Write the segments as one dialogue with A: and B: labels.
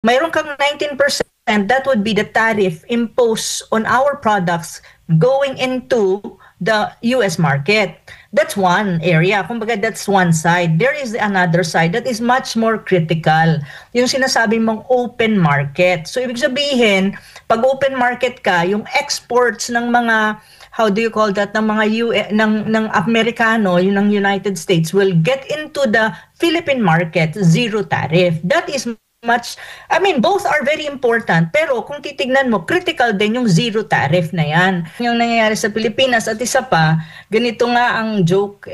A: mayroon kang 19%, that would be the tariff imposed on our products going into the US market. That's one area. Kumbaga, that's one side. There is another side that is much more critical. Yung sinasabi mong open market. So, ibig sabihin, pag open market ka, yung exports ng mga, how do you call that, ng mga ng Amerikano, yung ng United States will get into the Philippine market, zero tariff. That is much, I mean, both are very important, pero kung titignan mo, critical din yung zero tariff na yan. Yung nangyayari sa Pilipinas, at isa pa, ganito nga ang joke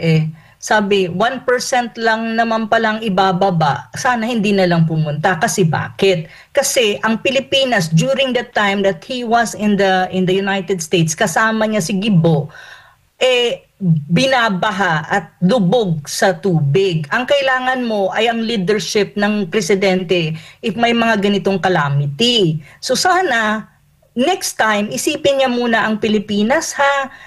A: sabi, 1% lang naman palang ibababa, sana hindi na lang pumunta. Kasi bakit? Kasi ang Pilipinas, during the time that he was in the United States, kasama niya si Gibo, binabaha at lubog sa tubig. Ang kailangan mo ay ang leadership ng presidente if may mga ganitong calamity. So sana, next time, isipin niya muna ang Pilipinas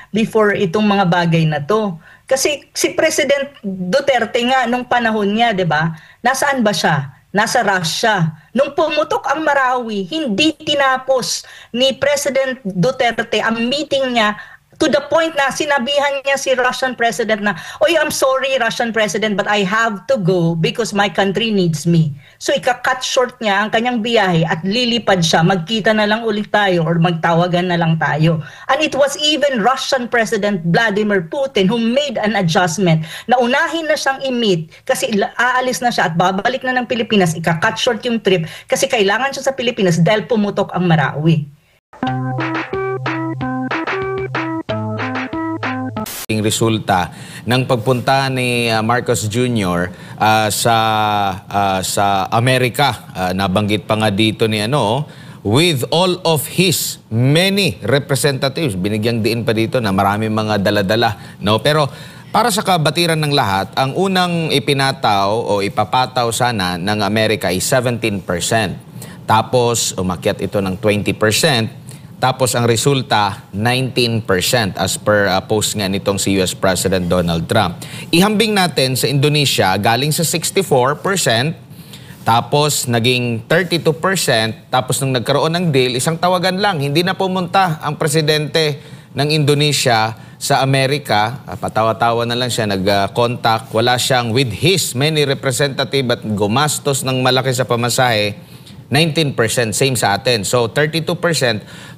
A: before itong mga bagay na to. Kasi si President Duterte nga, nung panahon niya, di ba, nasaan ba siya? Nasa Russia. Nung pumutok ang Marawi, hindi tinapos ni President Duterte ang meeting niya to the point na sinabihan niya si Russian President na, "Oy, I'm sorry Russian President, but I have to go because my country needs me." So ika-cut short niya ang kanyang biyahe at lilipad siya, magkita na lang ulit tayo or magtawagan na lang tayo. And it was even Russian President Vladimir Putin who made an adjustment na unahin na siyang i-meet kasi aalis na siya at babalik na ng Pilipinas, ika-cut short yung trip kasi kailangan siya sa Pilipinas dahil pumutok ang Marawi.
B: Resulta ng pagpunta ni Marcos Jr. sa Amerika. Nabanggit pa nga dito ni with all of his many representatives. Binigyang diin pa dito na marami mga dala-dala. No? Pero para sa kabatiran ng lahat, ang unang ipinataw o ipapataw sana ng Amerika ay 17%. Tapos umakyat ito ng 20%. Tapos ang resulta, 19% as per post nga nitong si US President Donald Trump. Ihambing natin sa Indonesia, galing sa 64%, tapos naging 32%, tapos nung nagkaroon ng deal, isang tawagan lang, hindi na pumunta ang presidente ng Indonesia sa Amerika, patawa-tawa na lang siya, nag-contact, wala siyang with his many representative at gumastos ng malaki sa pamasahe, 19%, same sa atin. So 32%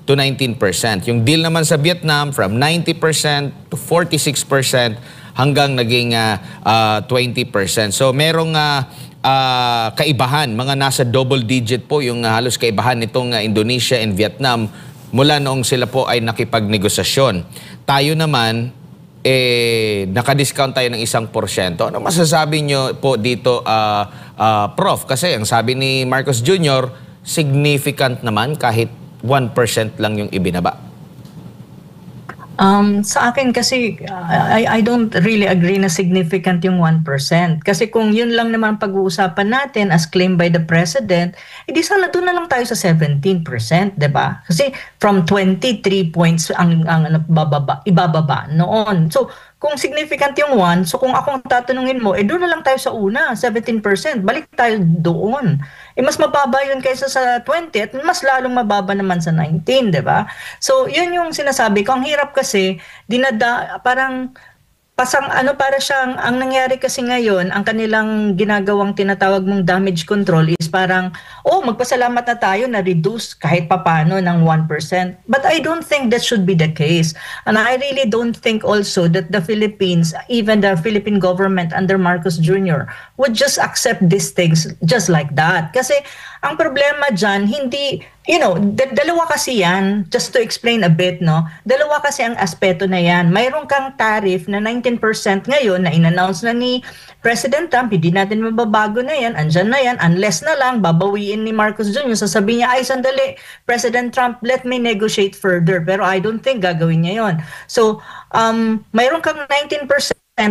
B: to 19%. Yung deal naman sa Vietnam from 90% to 46% hanggang naging 20%. So merong kaibahan, mga nasa double digit po yung halos kaibahan nitong Indonesia and Vietnam mula noong sila po ay nakipagnegosasyon. Tayo naman, nakadiscount tayo ng 1%. Ano masasabi nyo po dito, Prof? Kasi ang sabi ni Marcos Jr., significant naman kahit 1% lang yung ibinaba.
A: Sa akin kasi, I don't really agree na significant yung 1%. Kasi kung yun lang naman pag-uusapan natin as claimed by the President, edi sana doon na lang tayo sa 17%, di ba? Kasi from 23 points ang ibababa noon. So, kung significant yung 1, so kung akong tatanungin mo, doon na lang tayo sa una, 17%. Balik tayo doon. Mas mababa yun kaysa sa 20 at mas lalong mababa naman sa 19, di ba? So, yun yung sinasabi ko. Ang hirap kasi, parang para siyang, ang nangyari kasi ngayon, ang kanilang ginagawang tinatawag mong damage control is parang, magpasalamat na tayo na reduce kahit papano ng 1%. But I don't think that should be the case. And I really don't think also that the Philippines, even the Philippine government under Marcos Jr., would just accept these things just like that. Kasi ang problema dyan, hindi, dalawa kasi yan, just to explain a bit, dalawa kasi ang aspeto na yan. Mayroon kang tariff na 19% ngayon na in-announce na ni President Trump, hindi natin mababago na yan, andyan na yan, unless na lang, babawiin ni Marcos Jr. Sasabihin niya, ay sandali, President Trump, let me negotiate further. Pero I don't think gagawin niya yon. So, mayroon kang 19%,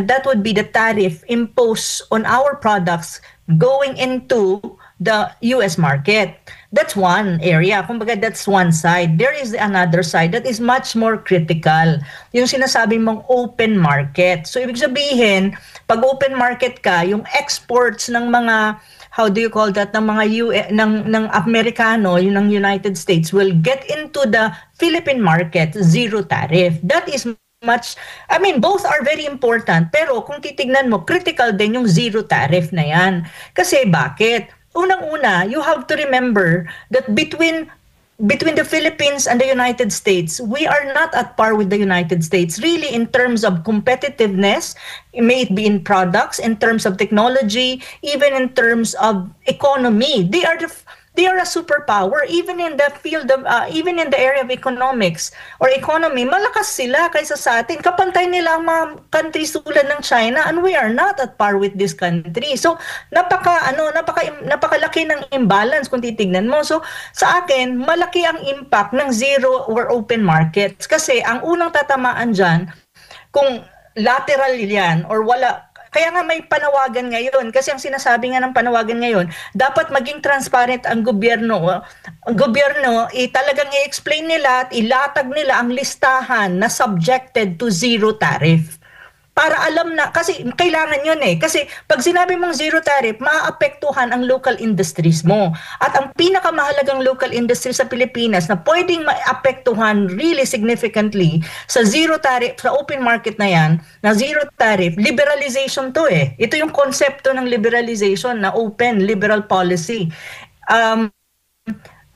A: that would be the tariff imposed on our products going into the US market. That's one area. Kumbaga, that's one side. There is another side that is much more critical. Yung sinasabi mong open market. So, ibig sabihin, pag open market ka, yung exports ng mga how do you call that, ng mga ng Amerikano, yun ng United States will get into the Philippine market, zero tariff. That is much, I mean, both are very important, pero kung titignan mo, critical din yung zero tariff na yan. Kasi bakit? Unang-una, you have to remember that between the Philippines and the United States, we are not at par with the United States, really, in terms of competitiveness, may it be in products, in terms of technology, even in terms of economy. They are a superpower, even in the field of, even in the area of economics or economy. Malakas sila kaysa sa atin. Kapantay nila ang mga countries tulad ng China, and we are not at par with this country. So, napakalaki ng imbalance kung titignan mo. So, sa akin, malaki ang impact ng zero or open markets. Kasi ang unang tatamaan dyan, kung lateral yan or wala. Kaya nga may panawagan ngayon, kasi ang sinasabi nga ng panawagan ngayon, dapat maging transparent ang gobyerno. Ang gobyerno, talagang i-explain nila at ilatag nila ang listahan na subjected to zero tariff. Para alam na, kasi kailangan yun Kasi pag sinabi mong zero tariff, maaapektuhan ang local industries mo. At ang pinakamahalagang local industry sa Pilipinas na pwedeng maapektuhan really significantly sa zero tariff, sa open market na yan, na zero tariff, liberalization to Ito yung konsepto ng liberalization na open, liberal policy.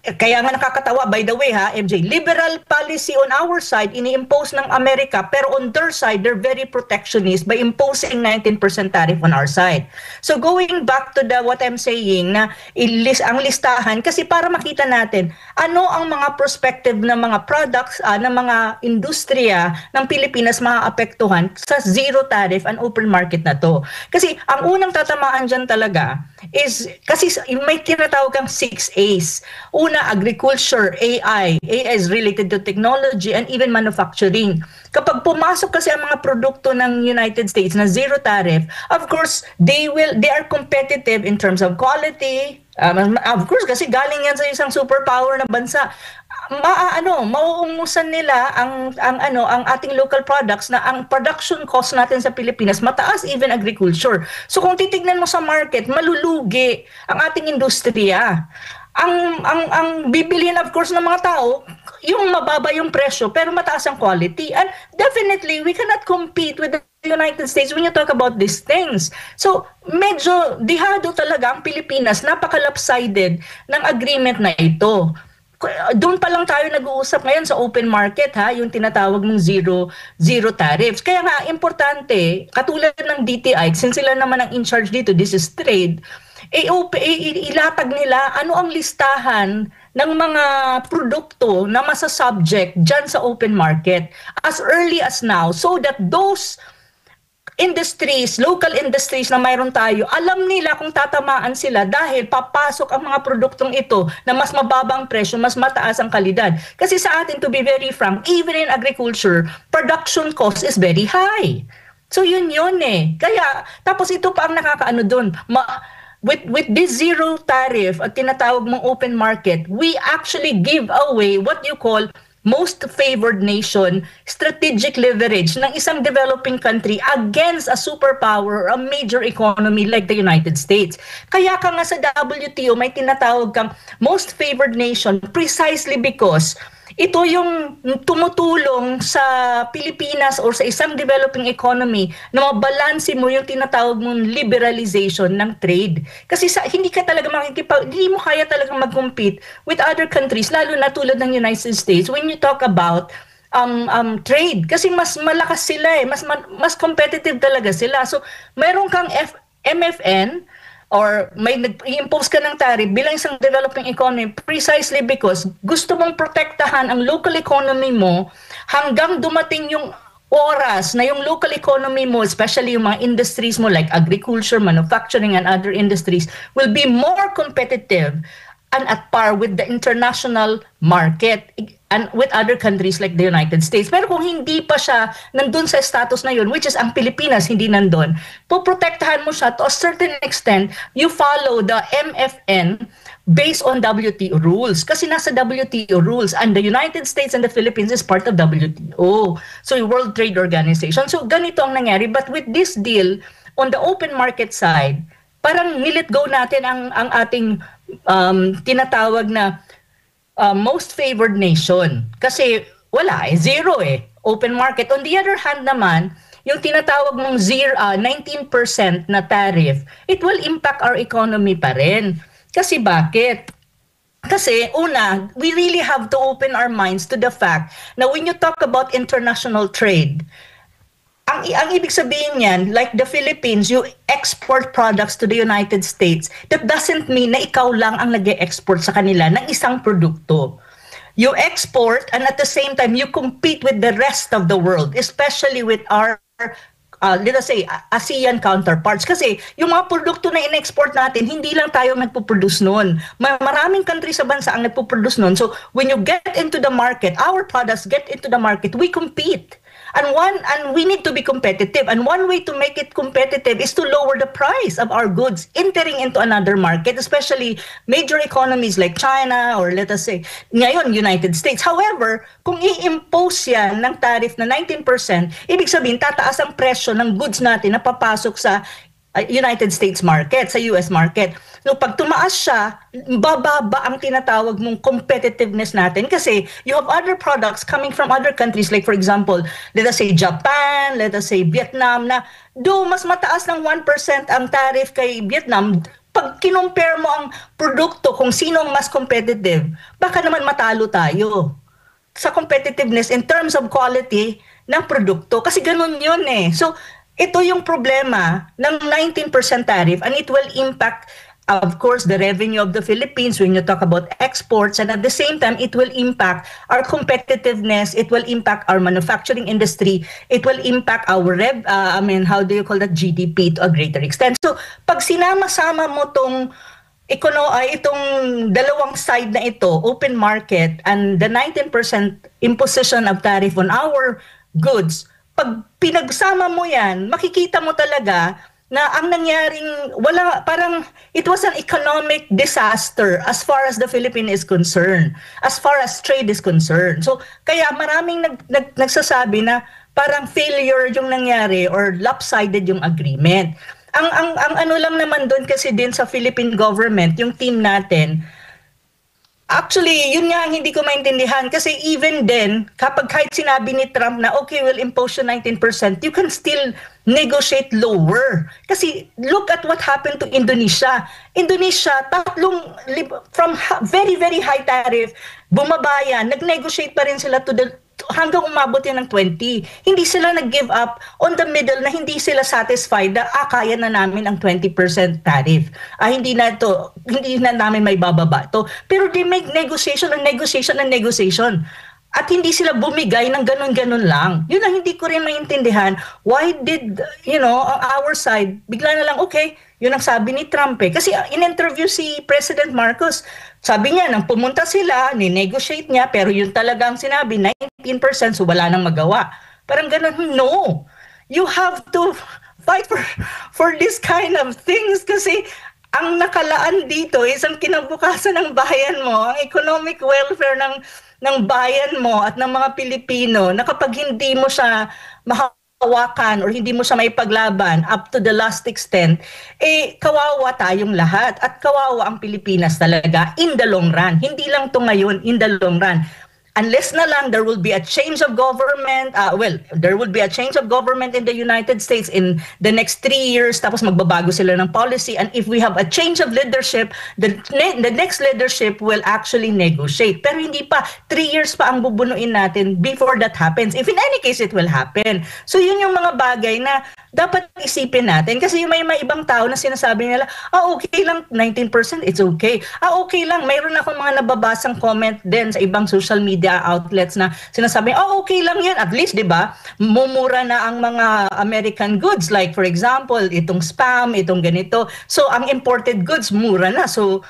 A: Kaya nga nakakatawa, by the way MJ, liberal policy on our side, ini-impose ng Amerika, pero on their side, they're very protectionist by imposing 19% tariff on our side. So going back to what I'm saying, na ang listahan, kasi para makita natin, ano ang mga prospective na mga products, ng mga industriya ng Pilipinas maaapektuhan sa zero tariff and open market na to. Kasi ang unang tatamaan dyan talaga is, kasi may tinatawag kang 6 A's. Agriculture, AI is related to technology and even manufacturing. Kapag pumasok kasi ang mga produkto ng United States na zero tariff, of course, they are competitive in terms of quality. Of course, kasi galing yan sa isang superpower na bansa. Mauungusan nila ang ating local products na ang production cost natin sa Pilipinas mataas, even agriculture. So kung titignan mo sa market, malulugi ang ating industriya. Ang bibilihin of course ng mga tao, yung mababa yung presyo pero mataas ang quality. And definitely, we cannot compete with the United States when you talk about these things. So, medyo dihado talaga ang Pilipinas, napaka-lopsided ng agreement na ito. Doon pa lang tayo nag-uusap ngayon sa open market yung tinatawag mong zero tariffs. Kaya nga importante, katulad ng DTI, since sila naman ang in charge dito, this is trade, ilatag nila ano ang listahan ng mga produkto na masasubject dyan sa open market as early as now, so that those industries, local industries na mayroon tayo, alam nila kung tatamaan sila dahil papasok ang mga produktong ito na mas mababang presyo, mas mataas ang kalidad. Kasi sa atin, to be very frank, even in agriculture, production cost is very high. So yun Kaya, tapos ito pa ang nakakaano doon. With this zero tariff at tinatawag mong open market, we actually give away what you call most favored nation strategic leverage ng isang developing country against a superpower or a major economy like the United States. Kaya ka nga sa WTO may tinatawag kang most favored nation precisely because ito yung tumutulong sa Pilipinas or sa isang developing economy na mabalanse mo yung tinatawag mong liberalization ng trade. Kasi hindi mo kaya talagang mag-compete with other countries, lalo na tulad ng United States when you talk about trade. Kasi mas malakas sila mas competitive talaga sila. So, meron kang MFN, or may nag-impose ka ng tariff bilang isang developing economy precisely because gusto mong protektahan ang local economy mo hanggang dumating yung oras na yung local economy mo, especially yung mga industries mo like agriculture, manufacturing, and other industries will be more competitive and at par with the international market and with other countries like the United States. Pero kung hindi pa siya nandun sa status na yun, which is ang Pilipinas hindi nandun, poprotektahan mo siya to a certain extent, you follow the MFN based on WTO rules. Kasi nasa WTO rules and the United States and the Philippines is part of WTO. So yung World Trade Organization. So ganito ang nangyari. But with this deal, on the open market side, parang nilet go natin ang ating tinatawag na most favored nation. Kasi wala zero open market. On the other hand naman, yung tinatawag mong 19% na tariff, it will impact our economy pa rin. Kasi bakit? Kasi una, we really have to open our minds to the fact na when you talk about international trade, ang ibig sabihin niyan, like the Philippines, you export products to the United States. That doesn't mean na ikaw lang ang nag-e-export sa kanila ng isang produkto. You export and at the same time, you compete with the rest of the world, especially with our let us say, ASEAN counterparts. Kasi yung mga produkto na in-export natin, hindi lang tayo nagpo-produce noon. Maraming country sa bansa ang nagpo-produce noon. So when you get into the market, our products get into the market, we compete. And we need to be competitive. And one way to make it competitive is to lower the price of our goods entering into another market, especially major economies like China or let us say, ngayon, United States. However, kung i-impose yan ng tariff na 19%, ibig sabihin, tataas ang presyo ng goods natin na papasok sa United States market, sa US market. So pag tumaas siya, bababa ang tinatawag mong competitiveness natin kasi you have other products coming from other countries like for example, let us say Japan, let us say Vietnam na do mas mataas ng 1% ang tariff kay Vietnam. Pag kinumpare mo ang produkto kung sino ang mas competitive, baka naman matalo tayo sa competitiveness in terms of quality ng produkto kasi ganun yun So ito yung problema ng 19% tariff and it will impact, of course, the revenue of the Philippines when you talk about exports, and at the same time, it will impact our competitiveness, it will impact our manufacturing industry, it will impact our GDP to a greater extent. So, pag sinama-sama mo itong dalawang side na ito, open market and the 19% imposition of tariff on our goods, pag pinagsama mo yan, makikita mo talaga na ang nangyaring parang it was an economic disaster as far as the Philippines is concerned, as far as trade is concerned. So kaya maraming nagsasabi na parang failure yung nangyari or lopsided yung agreement. Ang ano lang naman doon kasi din sa Philippine government, yung team natin, actually, yun nga ang hindi ko maintindihan kasi even then, kahit sinabi ni Trump na okay, we'll impose yung 19%, you can still negotiate lower. Kasi look at what happened to Indonesia. Indonesia, from very, very high tariff, bumaba yan, nag-negotiate pa rin sila hanggang umabot yan ng 20. Hindi sila nag-give up on the middle na hindi sila satisfied na kaya na namin ang 20% tariff. Hindi na namin may bababa to. Pero they make negotiation. At hindi sila bumigay ng ganun-ganun lang. Yun ang hindi ko rin maintindihan. Why did, our side, bigla na lang, okay, yun ang sabi ni Trump Kasi in-interview si President Marcos, sabi niya, nang pumunta sila, ni-negotiate niya, pero yun talagang sinabi, 19%, so wala nang magawa. Parang ganun, no. You have to fight for this kind of things kasi ang nakalaan dito is ang kinabukasan ng bayan mo, ang economic welfare ng bayan mo at ng mga Pilipino na kapag hindi mo siya mahawakan or hindi mo siya maipaglaban up to the last extent, kawawa tayong lahat at kawawa ang Pilipinas talaga in the long run. Hindi lang to ngayon, in the long run. Unless na lang there will be a change of government, there will be a change of government in the United States in the next 3 years, tapos magbabago sila ng policy. And if we have a change of leadership, the next leadership will actually negotiate. Pero hindi pa, 3 years pa ang bubunuin natin before that happens. If in any case, it will happen. So yun yung mga bagay na dapat isipin natin. Kasi yung may ibang tao na sinasabi nila, okay lang, 19%, it's okay. Okay lang, mayroon akong mga nababasang comment din sa ibang social media outlets na sinasabi, okay lang yan. At least, di ba, mumura na ang mga American goods. Like, for example, itong spam, itong ganito. So, ang imported goods, mura na. So,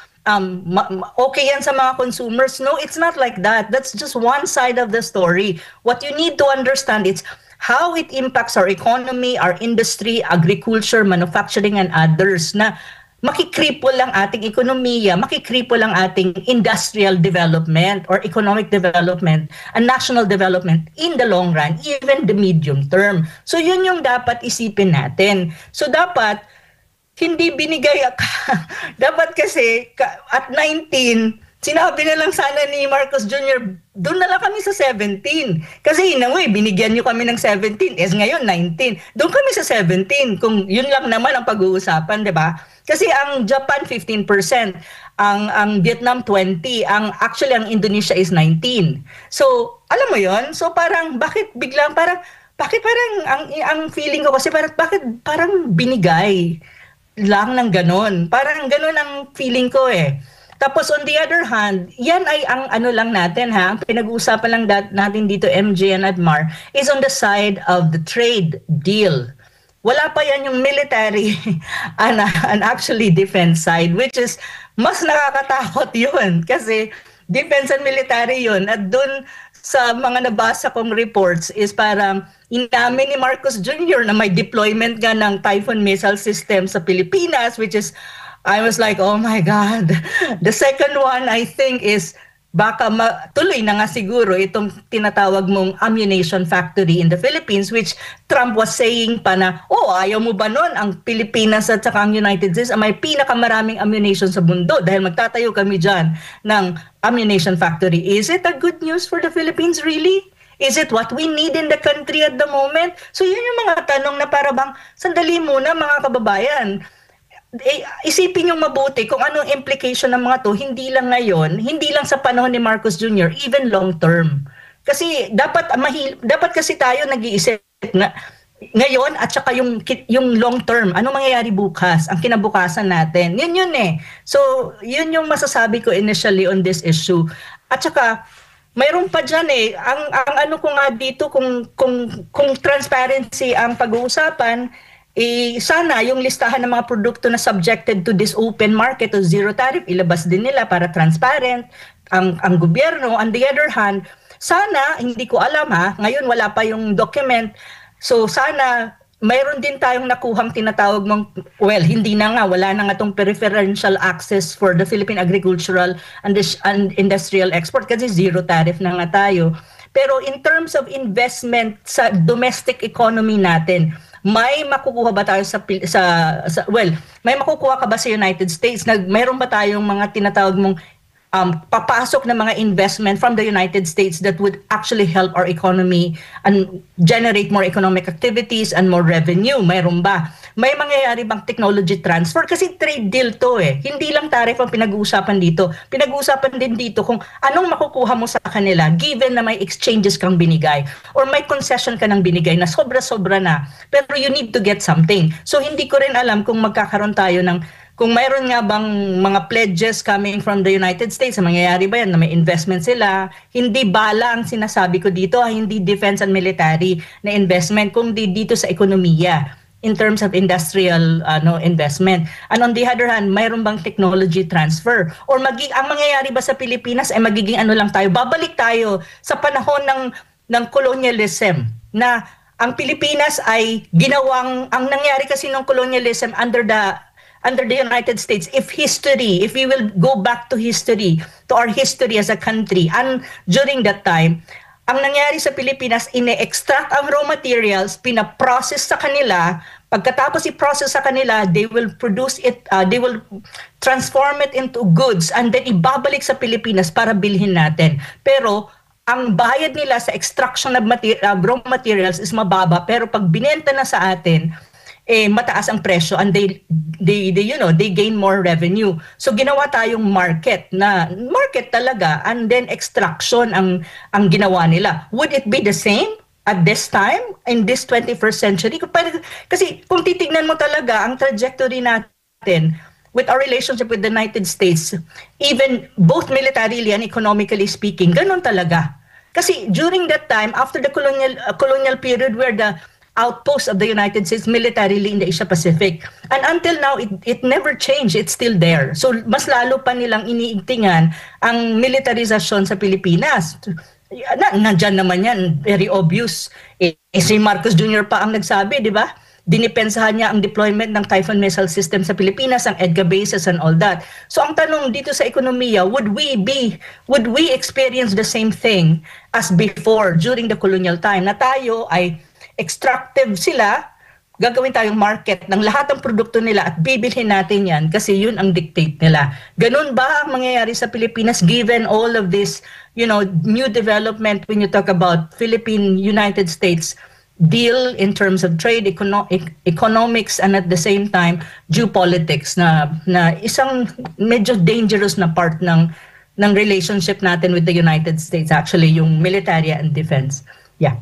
A: okay yan sa mga consumers. No, it's not like that. That's just one side of the story. What you need to understand is how it impacts our economy, our industry, agriculture, manufacturing, and others na makikripol ang ating ekonomiya, makikripol ang ating industrial development or economic development and national development in the long run, even the medium term. So yun yung dapat isipin natin. So dapat, hindi binigay dapat kasi at 19, sinabi na lang sana ni Marcos Jr., doon na lang kami sa 17. Kasi in a way, binigyan nyo kami ng 17. Ngayon, 19. Doon kami sa 17. Kung yun lang naman ang pag-uusapan, di ba? Kasi ang Japan, 15%. Ang Vietnam, 20%. Actually, ang Indonesia is 19%. So, alam mo yon. So, parang, bakit parang, ang feeling ko kasi, bakit parang binigay lang ng ganon. Parang ganon ang feeling ko eh. Tapos on the other hand, yan ay ang ano lang natin ha, ang pinag-uusapan lang natin dito MJ and Admar is on the side of the trade deal. Wala pa yan yung military and actually defense side, which is mas nakakatakot yun kasi defense and military yun at dun sa mga nabasa kong reports is parang inamin ni Marcos Jr. na may deployment nga ng Typhoon missile system sa Pilipinas, which is, I was like, oh my God. The second one, I think, is baka tuloy na nga siguro itong tinatawag mong ammunition factory in the Philippines, which Trump was saying pa na, ayaw mo ba nun? Ang Pilipinas at saka ang United States may pinakamaraming ammunition sa mundo dahil magtatayo kami dyan ng ammunition factory. Is it a good news for the Philippines, really? Is it what we need in the country at the moment? So yun yung mga tanong na para bang, sandali muna mga kababayan, isipin yung mabuti kung anong implication ng mga to, hindi lang ngayon, hindi lang sa panahon ni Marcos Jr., even long term. Kasi dapat kasi tayo nag-iisip na ngayon at saka yung long term, ano mangyayari bukas, ang kinabukasan natin. Yun eh. So, yun yung masasabi ko initially on this issue. At saka, mayroon pa dyan eh. Ang ano ko nga dito, kung transparency ang pag-uusapan, sana yung listahan ng mga produkto na subjected to this open market o zero tariff, ilabas din nila para transparent ang gobyerno. On the other hand, sana, hindi ko alam ngayon wala pa yung document, so sana mayroon din tayong nakuhang tinatawag mong, hindi na nga, wala na nga itong preferential access for the Philippine agricultural and industrial export kasi zero tariff na nga tayo. Pero in terms of investment sa domestic economy natin, may makukuha ba tayo may makukuha ka ba sa United States? Mayroon ba tayong mga tinatawag mong papasok na mga investment from the United States that would actually help our economy and generate more economic activities and more revenue? Mayroon ba? May mangyayari bang technology transfer? Kasi trade deal to eh. Hindi lang tariff ang pinag-uusapan dito. Pinag-uusapan din dito kung anong makukuha mo sa kanila given na may exchanges kang binigay or may concession ka nang binigay na sobra-sobra na. Pero you need to get something. So hindi ko rin alam kung magkakaroon tayo ng kung mayroon nga bang mga pledges coming from the United States, mangyayari ba yan na may investment sila? Hindi bala ang sinasabi ko dito, hindi defense and military na investment, kundi dito sa ekonomiya in terms of industrial investment. And on the other hand, mayroon bang technology transfer? Or ang mangyayari ba sa Pilipinas ay magiging lang tayo? Babalik tayo sa panahon ng colonialism na ang Pilipinas ay ang nangyari kasi ng colonialism under the United States, if we will go back to history, to our history as a country, and during that time, ang nangyari sa Pilipinas, ine-extract ang raw materials, pinaprocess sa kanila, pagkatapos i-process sa kanila, they will produce it, they will transform it into goods, and then ibabalik sa Pilipinas para bilhin natin. Pero, ang bayad nila sa extraction of raw materials is mababa, pero pag binenta na sa atin, mataas ang presyo and they gain more revenue. So ginawa tayong market talaga and then extraction ang ginawa nila. Would it be the same at this time in this 21st century? Kasi kung titignan mo talaga ang trajectory natin with our relationship with the United States, even both militarily and economically speaking, ganun talaga. Kasi during that time, after the colonial period where the outpost of the United States militarily in the Asia Pacific. And until now, it never changed. It's still there. So, mas lalo pa nilang iniigtingan ang militarizasyon sa Pilipinas. Nandyan naman yan, very obvious. Si Marcos Jr. pa ang nagsabi, di ba? Dinipensahan niya ang deployment ng Typhoon missile system sa Pilipinas, ang EDGA bases and all that. So ang tanong dito sa ekonomiya, would we experience the same thing as before during the colonial time na tayo ay extractive sila, gagawin tayong market ng lahat ng produkto nila at bibilhin natin yan kasi yun ang dictate nila. Ganun ba ang mangyayari sa Pilipinas given all of this, new development when you talk about Philippine-United States deal in terms of trade, economics, and at the same time, geopolitics na isang medyo dangerous na part ng relationship natin with the United States, actually, yung military and defense. Yeah.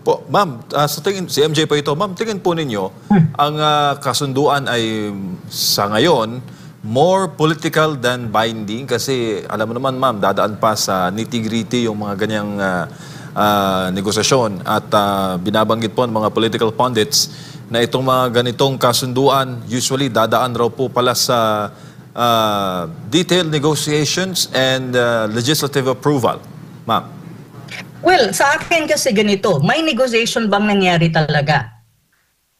C: Po, ma'am, sa tingin, si MJ pa ito, ma'am, tingin po ninyo, ang kasunduan ay sa ngayon, more political than binding kasi alam mo naman, ma'am, dadaan pa sa nitty-gritty yung mga ganyang negosasyon at binabanggit po ng mga political pundits na itong mga ganitong kasunduan usually dadaan raw po pala sa detailed negotiations and legislative approval. Ma'am.
A: Well, sa akin kasi ganito, may negotiation bang nangyari talaga?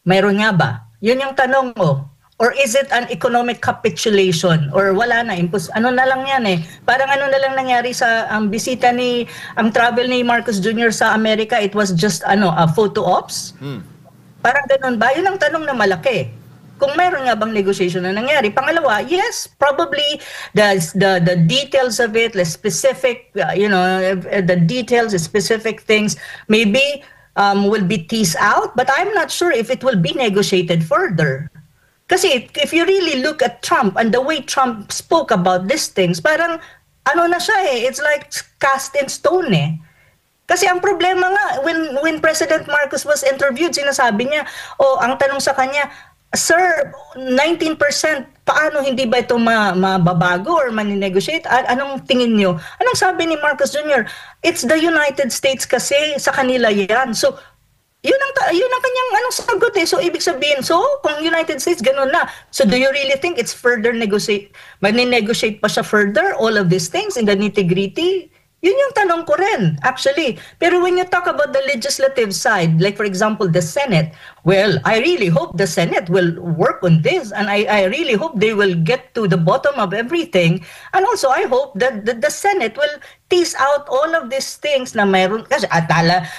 A: Mayroon nga ba? Yun yung tanong mo. Or is it an economic capitulation? Or wala na, ano na lang yan eh. Parang ano na lang nangyari sa bisita ang travel ni Marcos Jr. sa Amerika, it was just a photo ops? Parang ganun ba? Yun ang tanong na malaki. Kung mayroon nga bang negotiation na nangyari. Pangalawa, yes, probably the details of it, the specific, the details, the specific things, maybe will be teased out, but I'm not sure if it will be negotiated further. Kasi if you really look at Trump and the way Trump spoke about these things, parang ano na siya eh, it's like cast in stone eh. Kasi ang problema nga, when President Marcos was interviewed, sinasabi niya, ang tanong sa kanya, Sir, 19%, paano hindi ba ito mababago or maninegotiate? Anong tingin nyo? Anong sabi ni Marcos Jr.? It's the United States kasi, sa kanila yan. So, yun ang kanyang sagot eh. So, ibig sabihin, kung United States, ganun na. So, do you really think it's further maninegotiate pa siya further, all of these things in the nitty-gritty? Yun yung tanong ko rin, actually. Pero when you talk about the legislative side, like for example, the Senate, well, I really hope the Senate will work on this and I really hope they will get to the bottom of everything. And also, I hope that the Senate will tease out all of these things na mayroon. Kasi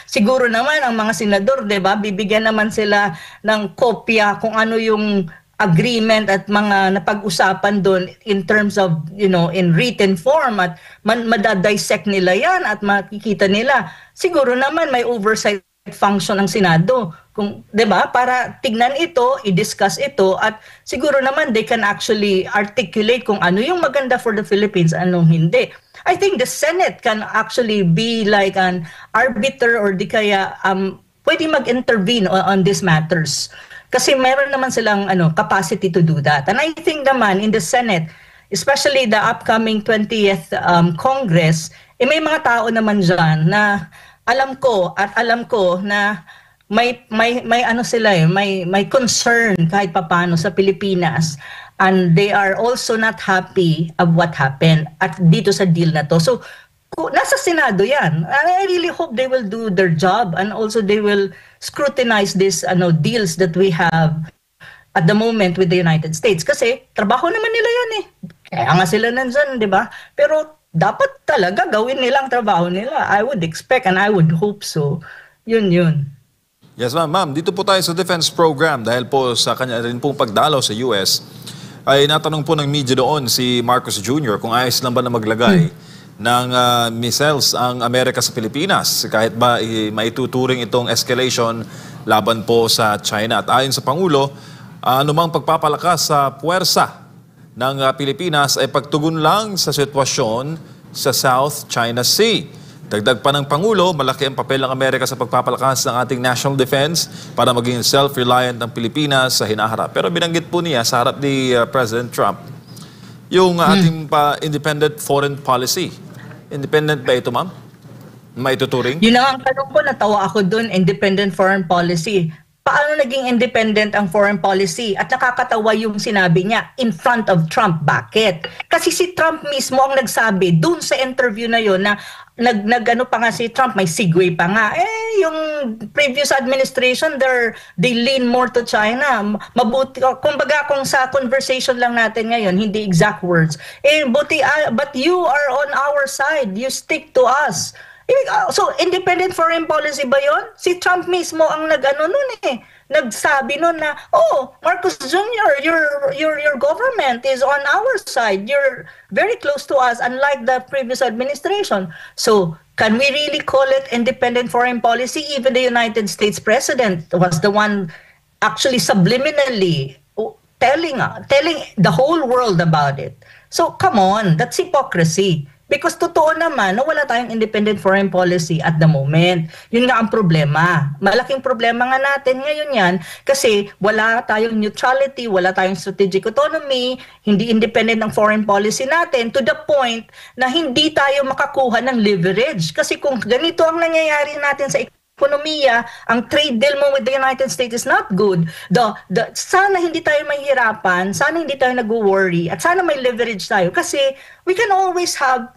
A: siguro naman ang mga senador, di ba, bibigyan naman sila ng kopya kung ano yung agreement at mga napag-usapan doon in terms of, in written form at madadissect nila yan at makikita nila. Siguro naman may oversight function ng Senado. Kung, 'di ba? Para tignan ito, i-discuss ito at siguro naman they can actually articulate kung ano yung maganda for the Philippines, anong hindi. I think the Senate can actually be like an arbiter or di kaya pwede mag-intervene on these matters. Kasi meron naman silang capacity to do that. And I think naman in the Senate, especially the upcoming 20th Congress, may mga tao naman dyan na alam ko na may concern kahit papaano sa Pilipinas. And they are also not happy of what happened at dito sa deal na to. So, nasa Senado yan. I really hope they will do their job and also they will scrutinize these deals that we have at the moment with the United States. Kasi trabaho naman nila yan eh. Kaya nga sila nandyan, di ba? Pero dapat talaga gawin nilang trabaho nila. I would expect and I would hope so. Yun.
C: Yes, ma'am. Ma'am, dito po tayo sa defense program dahil po sa kanya rin pong pagdalaw sa US ay natanong po ng media doon si Marcos Jr. kung ayos lang ba na maglagay ng missiles ang Amerika sa Pilipinas kahit ba maituturing itong escalation laban po sa China. At ayon sa Pangulo, anumang pagpapalakas sa puwersa ng Pilipinas ay pagtugon lang sa sitwasyon sa South China Sea. Dagdag pa ng Pangulo, malaki ang papel ng Amerika sa pagpapalakas ng ating national defense para maging self-reliant ng Pilipinas sa hinaharap. Pero binanggit po niya sa harap ni President Trump yung ating independent foreign policy. Independent ba ito, ma'am? Maituturing?
A: Yun ang tanong ko, natawa ako dun, independent foreign policy. Paano naging independent ang foreign policy? At nakakatawa yung sinabi niya in front of Trump. Bakit? Kasi si Trump mismo ang nagsabi dun sa interview na yun na nag-ano pa nga si Trump, may segue pa nga. Yung previous administration, they lean more to China. Mabuti, kumbaga kung sa conversation lang natin ngayon, hindi exact words. But you are on our side. You stick to us. So, independent foreign policy ba yon? Si Trump mismo ang nag-ano nun eh. nagsabi noon na, oh, Marcos Jr., your government is on our side. You're very close to us, unlike the previous administration. So, can we really call it independent foreign policy? Even the United States president was the one actually subliminally telling the whole world about it. So, come on, that's hypocrisy. Because totoo naman na wala tayong independent foreign policy at the moment. Yun nga ang problema. Malaking problema nga natin ngayon yan kasi wala tayong neutrality, wala tayong strategic autonomy, hindi independent ng foreign policy natin to the point na hindi tayo makakuha ng leverage. Kasi kung ganito ang nangyayari natin sa ekonomiya, ang trade deal mo with the United States is not good. Sana hindi tayo mahihirapan, sana hindi tayo nag-worry, at sana may leverage tayo kasi we can always have,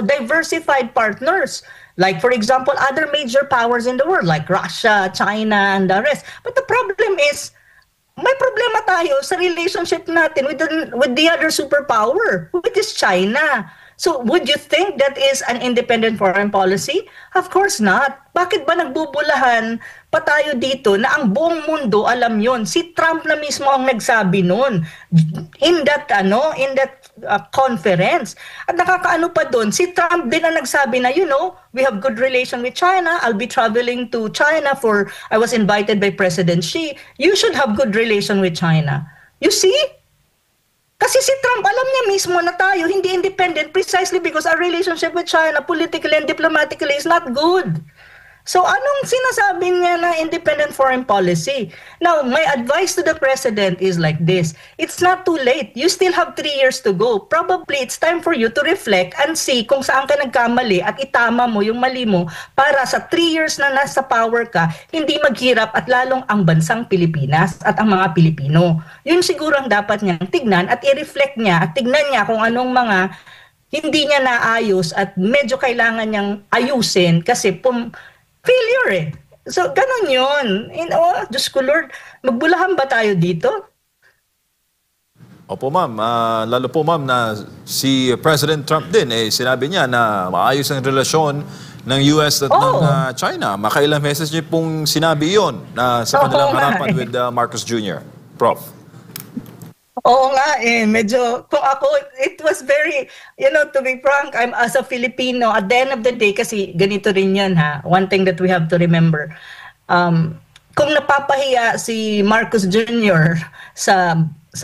A: diversified partners. Like, for example, other major powers in the world like Russia, China, and the rest. But the problem is, may problema tayo sa relationship natin with the other superpower, which is China. So, would you think that is an independent foreign policy? Of course not. Bakit ba nagbubulahan pa tayo dito na ang buong mundo alam yon? Si Trump na mismo ang nagsabi noon in that conference. At nakakaano pa doon, si Trump din ang nagsabi na, we have good relation with China. I'll be traveling to China I was invited by President Xi. You should have good relation with China. You see? Kasi si Trump, alam niya mismo na tayo hindi independent precisely because our relationship with China politically and diplomatically is not good. So anong sinasabi niya na independent foreign policy? Now, my advice to the president is like this. It's not too late. You still have 3 years to go. Probably it's time for you to reflect and see kung saan ka nagkamali at itama mo yung mali mo para sa 3 years na nasa power ka, hindi maghirap at lalong ang bansang Pilipinas at ang mga Pilipino. Yun siguro ang dapat niyang tignan at i-reflect niya at tignan niya kung anong mga hindi niya naayos at medyo kailangan niyang ayusin kasi failure eh. So, ganun yun. Diyos ko Lord, magbulahan ba tayo dito?
C: Opo ma'am, lalo po ma'am na si President Trump din, sinabi niya na maayos ang relasyon ng US at ng China. Makailang message niya pong sinabi yon na sa kanilang harapan with Marcos Jr. Prof.
A: Oo nga medyo, kung ako, it was very, to be frank, I'm as a Filipino, at the end of the day, kasi ganito rin yan one thing that we have to remember, kung napapahiya si Marcos Jr. sa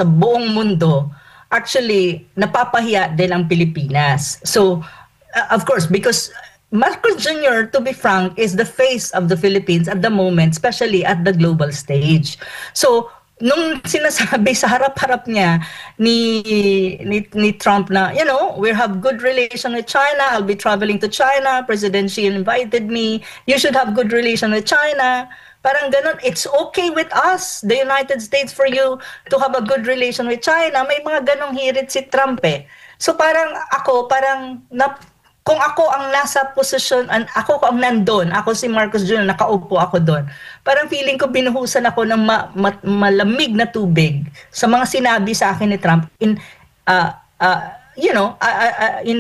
A: buong mundo, actually, napapahiya din ang Pilipinas. So, of course, because Marcos Jr., to be frank, is the face of the Philippines at the moment, especially at the global stage. So, nung sinasabi sa harap-harap niya ni Trump na, we have good relation with China, I'll be traveling to China, President Xi invited me, you should have good relation with China. Parang ganun, it's okay with us, the United States, for you to have a good relation with China. May mga ganong hirit si Trump eh. So parang kung ako ang nasa posisyon, ako ang nandun, ako si Marcos Jr., nakaupo ako doon. Parang feeling ko binuhusan ako ng malamig na tubig sa mga sinabi sa akin ni Trump in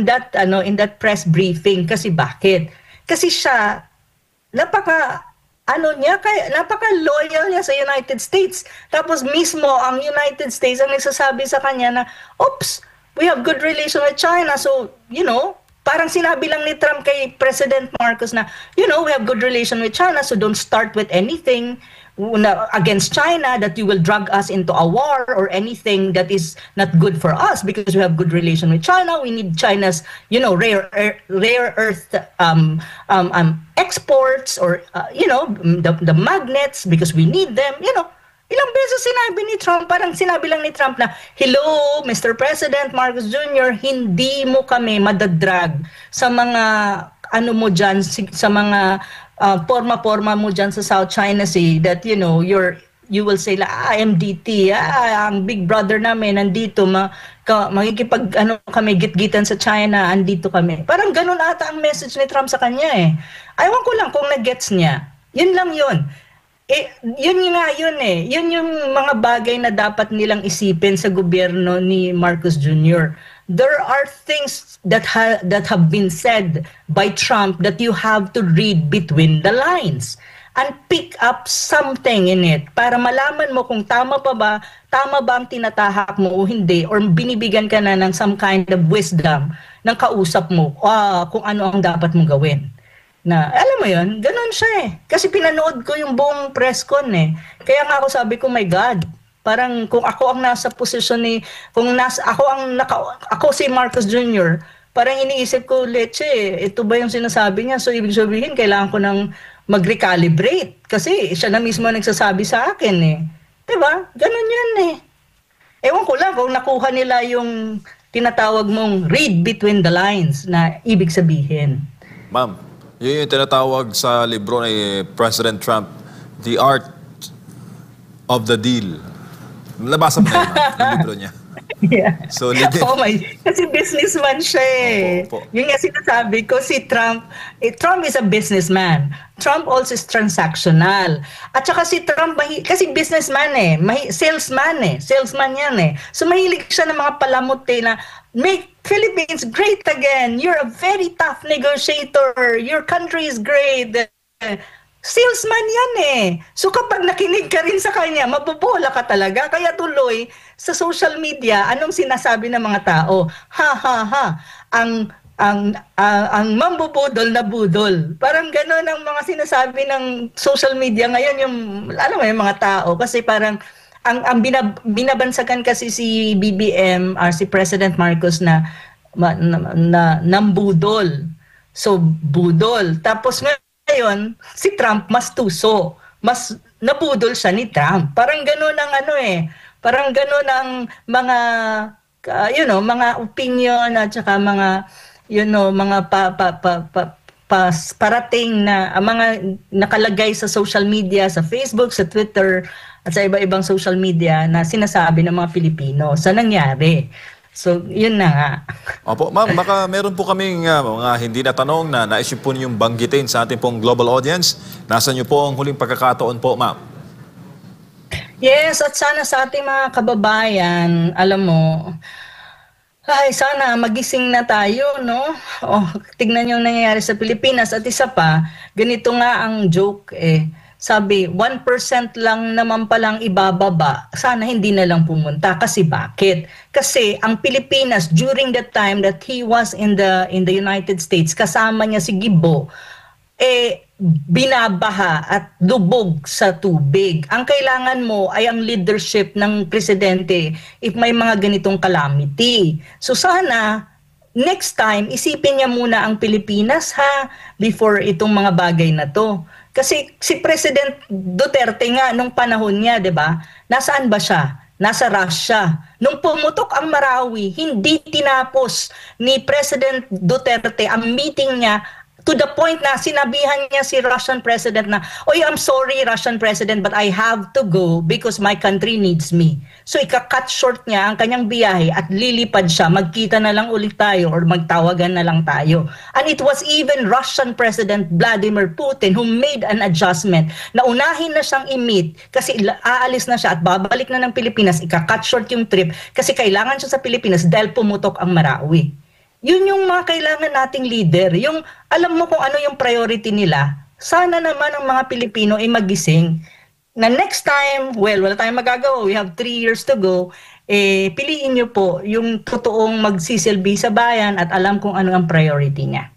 A: that press briefing. Kasi bakit? Kasi siya napaka-loyal niya sa United States. Tapos mismo ang United States ang nagsasabi sa kanya na, oops, we have good relation with China. So, parang sinabi lang ni Trump kay President Marcos na, we have good relation with China, so don't start with anything against China that you will drag us into a war or anything that is not good for us because we have good relation with China. We need China's, rare earth exports or, the magnets because we need them, Ilang beses sinabi ni Trump, parang sinabi lang ni Trump na, hello, Mr. President Marcos Jr., hindi mo kami madadrag sa mga, mo dyan, sa mga porma-porma mo dyan sa South China Sea that, you will say, MDT, ang big brother namin, nandito, kami, gitgitan sa China, andito kami. Parang ganun ata ang message ni Trump sa kanya eh. Ayaw ko lang kung nag-gets niya. Yun lang yun. Yun nga yun eh. Yun yung mga bagay na dapat nilang isipin sa gobyerno ni Marcos Jr. There are things that have been said by Trump that you have to read between the lines. and pick up something in it para malaman mo kung tama ba ang tinatahak mo o hindi, or binibigyan ka na ng some kind of wisdom ng kausap mo kung ano ang dapat mong gawin. Na, alam mo yun, ganun siya eh. Kasi pinanood ko yung buong press con eh. Kaya nga ako sabi ko, my God, parang kung ako ang nasa posisyon ni, ako si Marcos Jr., parang iniisip ko, leche, ito ba yung sinasabi niya? So, ibig sabihin, kailangan ko nang mag-recalibrate. Kasi siya na mismo nagsasabi sa akin eh. Diba? Ganun yan eh. Ewan ko lang kung nakuha nila yung tinatawag mong read between the lines na ibig sabihin.
C: Ma'am, yun yung tinatawag sa libro ni President Trump, The Art of the Deal. Nabasa mo na yun, yung libro niya.
A: Yeah.
C: So,
A: kasi businessman siya eh.
C: Opo.
A: Yung nga sinasabi ko, si Trump, Trump is a businessman. Trump also is transactional. At saka si Trump, kasi businessman eh, salesman yan eh. So mahilig siya ng mga palamut eh na, make Philippines great again. You're a very tough negotiator. Your country is great. Salesman yan eh. So kapag nakinig ka rin sa kanya, mabobola ka talaga. Kaya tuloy, sa social media, anong sinasabi ng mga tao? Ang mambubudol na budol. Parang gano'n ang mga sinasabi ng social media ngayon, yung, alam mo yung mga tao. Kasi parang, ang binabansagan kasi si BBM, si President Marcos na nambudol. So, budol. Tapos ngayon, si Trump mas tuso. Mas nabudol siya ni Trump. Parang gano'n ang parang gano'n ang mga, mga opinion at saka mga, mga parating na mga nakalagay sa social media, sa Facebook, sa Twitter, at sa iba-ibang social media na sinasabi ng mga Pilipino sa nangyari. So, yun na nga.
C: Opo, ma'am, baka meron po kaming mga hindi na tanong na naisip po niyong banggitin sa ating pong global audience. Nasa niyo po ang huling pagkakataon po, ma'am.
A: Yes, at sana sa ating mga kababayan, alam mo, sana magising na tayo, no? Tignan yung nangyayari sa Pilipinas. At isa pa, ganito nga ang joke eh. Sabi, 1% lang naman palang ibababa. Sana hindi na lang pumunta. Kasi bakit? Kasi ang Pilipinas, during the time that he was in the United States, kasama niya si Gibo, binabaha at lubog sa tubig. Ang kailangan mo ay ang leadership ng presidente if may mga ganitong calamity. So sana, next time, isipin niya muna ang Pilipinas before itong mga bagay na to. Kasi si President Duterte nga, nung panahon niya, di ba? Nasaan ba siya? Nasa Russia. Nung pumutok ang Marawi, hindi tinapos ni President Duterte ang meeting niya to the point na sinabihan niya si Russian President na, "Oy, I'm sorry Russian President, but I have to go because my country needs me." So ika-cut short niya ang kanyang biyahe at lilipad siya, magkita na lang ulit tayo or magtawagan na lang tayo. And it was even Russian President Vladimir Putin who made an adjustment na unahin na siyang i-meet kasi aalis na siya at babalik na ng Pilipinas, ika-cut short yung trip kasi kailangan siya sa Pilipinas dahil pumutok ang Marawi. Yun yung mga kailangan nating leader. Yung alam mo kung ano yung priority nila. Sana naman ang mga Pilipino ay magising na next time, wala tayong magagawa. We have 3 years to go. Piliin nyo po yung totoong magsisilbi sa bayan at alam kung ano ang priority niya.